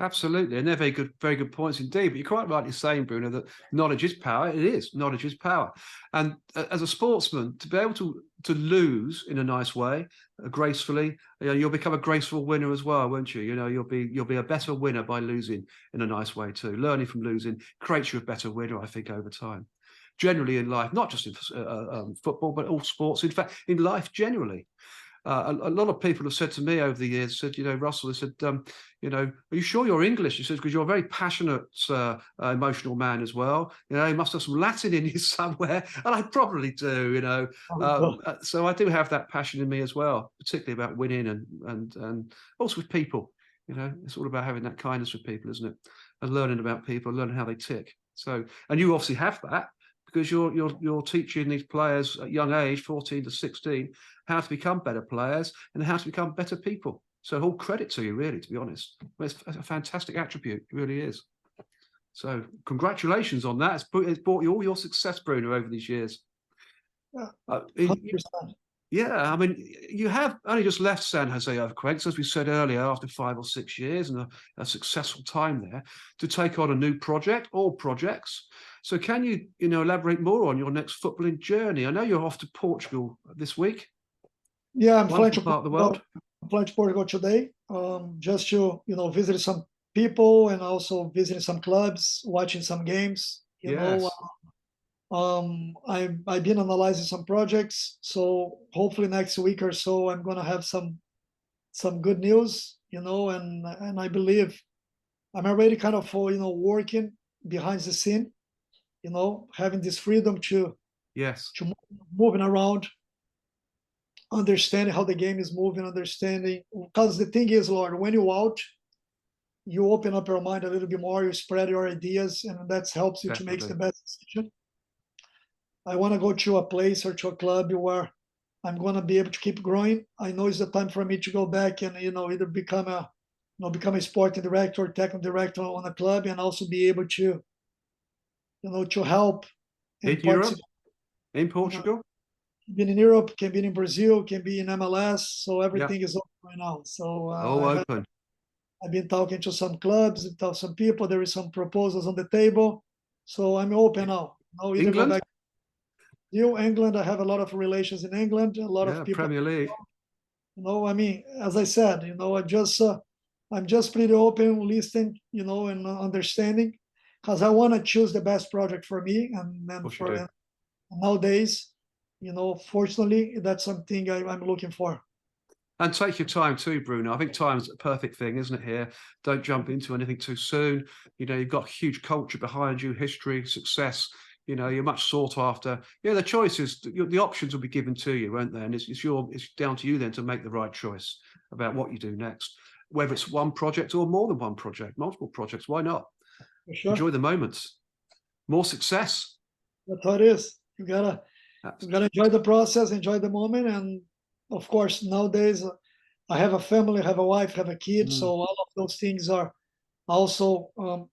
A: Absolutely, and they're very good points indeed. But you're quite rightly saying, Bruno, that knowledge is power. It is, knowledge is power. And as a sportsman, to be able to lose in a nice way, gracefully, you'll become a graceful winner as well, won't you? You'll be a better winner by losing in a nice way too. Learning from losing creates you a better winner, I think, over time. Generally in life, not just in football, but all sports. In fact, in life generally. A lot of people have said to me over the years, said, Russell, they said, are you sure you're English? He says, because you're a very passionate, emotional man as well. You must have some Latin in you somewhere. And I probably do, so I do have that passion in me as well, particularly about winning and also with people. It's all about having that kindness with people, isn't it? And learning about people, learning how they tick. So, and you obviously have that, because you're teaching these players at young age, 14 to 16, how to become better players and how to become better people. So all credit to you, really, to be honest. It's a fantastic attribute. It really is. So congratulations on that. It's brought you all your success, Bruno, over these years.
B: Yeah,
A: Uh,
B: 100%.
A: Yeah, I mean, you have only just left San Jose Earthquakes, as we said earlier, after 5 or 6 years and a successful time there, to take on a new project or projects. So can you, elaborate more on your next footballing journey? I know you're off to Portugal this week.
B: Yeah, I'm flying
A: Wonderful
B: to
A: part of the
B: Portugal.
A: world.
B: I'm flying to Portugal today, just to visit some people and also visiting some clubs, watching some games.
A: Yes.
B: I've been analyzing some projects, so hopefully next week or so I'm gonna have some good news, and I believe I'm already kind of working behind the scene, having this freedom
A: Yes.
B: to moving around, understanding how the game is moving, understanding, because the thing is, Lord, when you're out, you open up your mind a little bit more, you spread your ideas, and that helps you to make the
A: Definitely.
B: best decision. I want to go to a place or to a club where I'm going to be able to keep growing. I know it's the time for me to go back and either become a sporting director or technical director on a club, and also be able to to help
A: In
B: and
A: Europe,
B: participate.
A: in Portugal.
B: Been in Europe, can be in Brazil, can be in MLS, so
A: Yeah.
B: everything is open right now. So
A: All open.
B: I've been talking to some clubs, talk to some people. There is some proposals on the table, so I'm open now. I'll either go
A: England.
B: back to England. I have a lot of relations in England, a lot of
A: Yeah,
B: people.
A: Premier League.
B: I mean, as I said, I'm just pretty open, listening, and understanding, because I want to choose the best project for me, and
A: Of
B: then
A: course you do.
B: and nowadays, fortunately, that's something I'm looking for.
A: And take your time too, Bruno. I think time's a perfect thing, isn't it? Here, don't jump into anything too soon. You've got huge culture behind you, history, success. You're much sought after. The choices, the options will be given to you, won't they? And it's down to you then to make the right choice about what you do next, whether it's one project or more than one project, multiple projects. Why not?
B: For sure,
A: Enjoy the moments. More success.
B: that's how it is. You gotta enjoy the process, enjoy the moment, and of course, nowadays I have a family, I have a wife, have a kid, so
A: Mm.
B: all of those things are also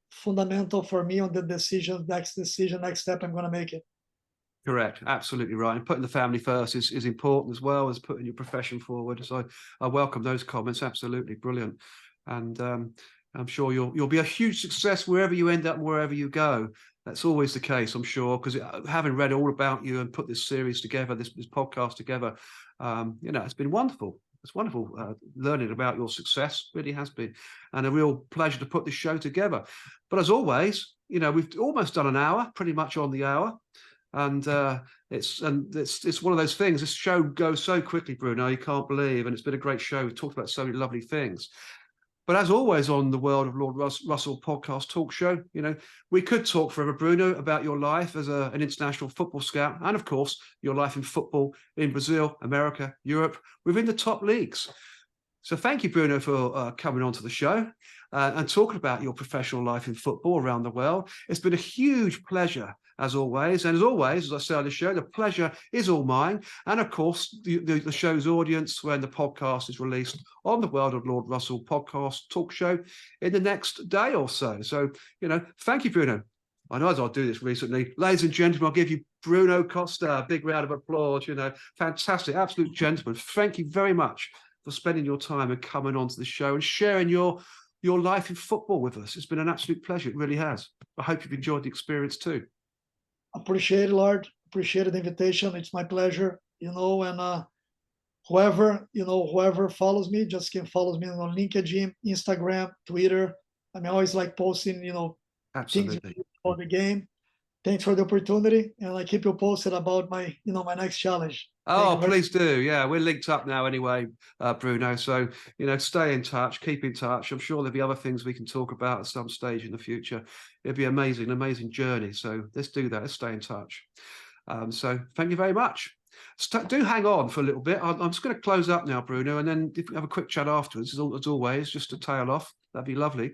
B: fundamental for me on the next step I'm going to make it.
A: Correct. Absolutely right. And putting the family first is important as well as putting your profession forward. So I welcome those comments. Absolutely brilliant. And I'm sure you'll be a huge success wherever you end up, wherever you go. That's always the case, I'm sure, because having read all about you and put this series together, this podcast together, it's been wonderful. It's wonderful learning about your success. Really has been, and a real pleasure to put this show together. But as always, we've almost done an hour, pretty much on the hour. And it's one of those things. This show goes so quickly, Bruno. You can't believe, and it's been a great show. We've talked about so many lovely things. But as always on the World of Lord Russell podcast talk show, we could talk forever, Bruno, about your life as an international football scout, and of course your life in football in Brazil, America, Europe, within the top leagues. So thank you, Bruno, for coming on to the show and talking about your professional life in football around the world. It's been a huge pleasure, as always. And as always, as I say on the show, the pleasure is all mine. And of course, the show's audience, when the podcast is released on the World of Lord Russell podcast talk show in the next day or so. So, thank you, Bruno. I know as I'll do this recently. Ladies and gentlemen, I'll give you Bruno Costa a big round of applause. Fantastic, absolute gentleman. Thank you very much for spending your time and coming onto the show and sharing your life in football with us. It's been an absolute pleasure. It really has. I hope you've enjoyed the experience too.
B: Appreciate it, Lord. Appreciate the invitation. It's my pleasure. And whoever follows me, just can follow me on LinkedIn, Instagram, Twitter. I always like posting, things
A: Absolutely.
B: about the game. Thanks for the opportunity, and I keep you posted about my next challenge.
A: Oh, please do. Yeah, we're linked up now anyway, Bruno. So, stay in touch, keep in touch. I'm sure there'll be other things we can talk about at some stage in the future. It'll be amazing, amazing journey. So let's do that. Let's stay in touch. So thank you very much. Do hang on for a little bit. I'm just going to close up now, Bruno, and then if we have a quick chat afterwards, as always, just to tail off. That'd be lovely.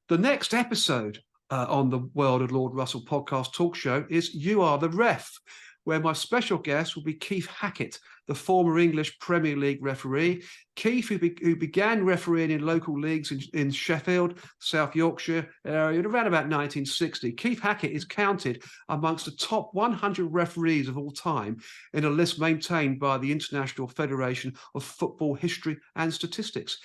A: The next episode on the World of Lord Russell podcast talk show is You Are the Ref, where my special guest will be Keith Hackett, the former English Premier League referee. Keith, who began refereeing in local leagues in Sheffield, South Yorkshire area around about 1960. Keith Hackett is counted amongst the top 100 referees of all time in a list maintained by the International Federation of Football History and Statistics.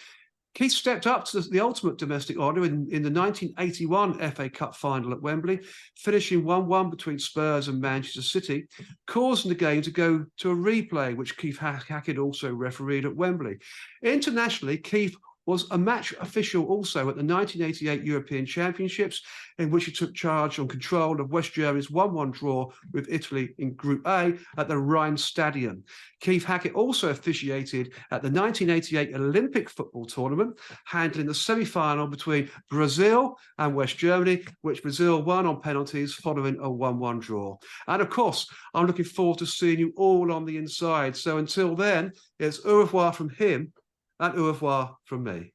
A: Keith stepped up to the ultimate domestic honour in the 1981 FA Cup final at Wembley, finishing 1-1 between Spurs and Manchester City, causing the game to go to a replay, which Keith Hackett also refereed at Wembley. Internationally, Keith was a match official also at the 1988 European Championships, in which he took charge on control of West Germany's 1-1 draw with Italy in Group A at the Rheinstadion. Keith Hackett also officiated at the 1988 Olympic football tournament, handling the semi-final between Brazil and West Germany, which Brazil won on penalties following a 1-1 draw. And of course, I'm looking forward to seeing you all on the inside. So until then, it's au revoir from him, and au revoir from me.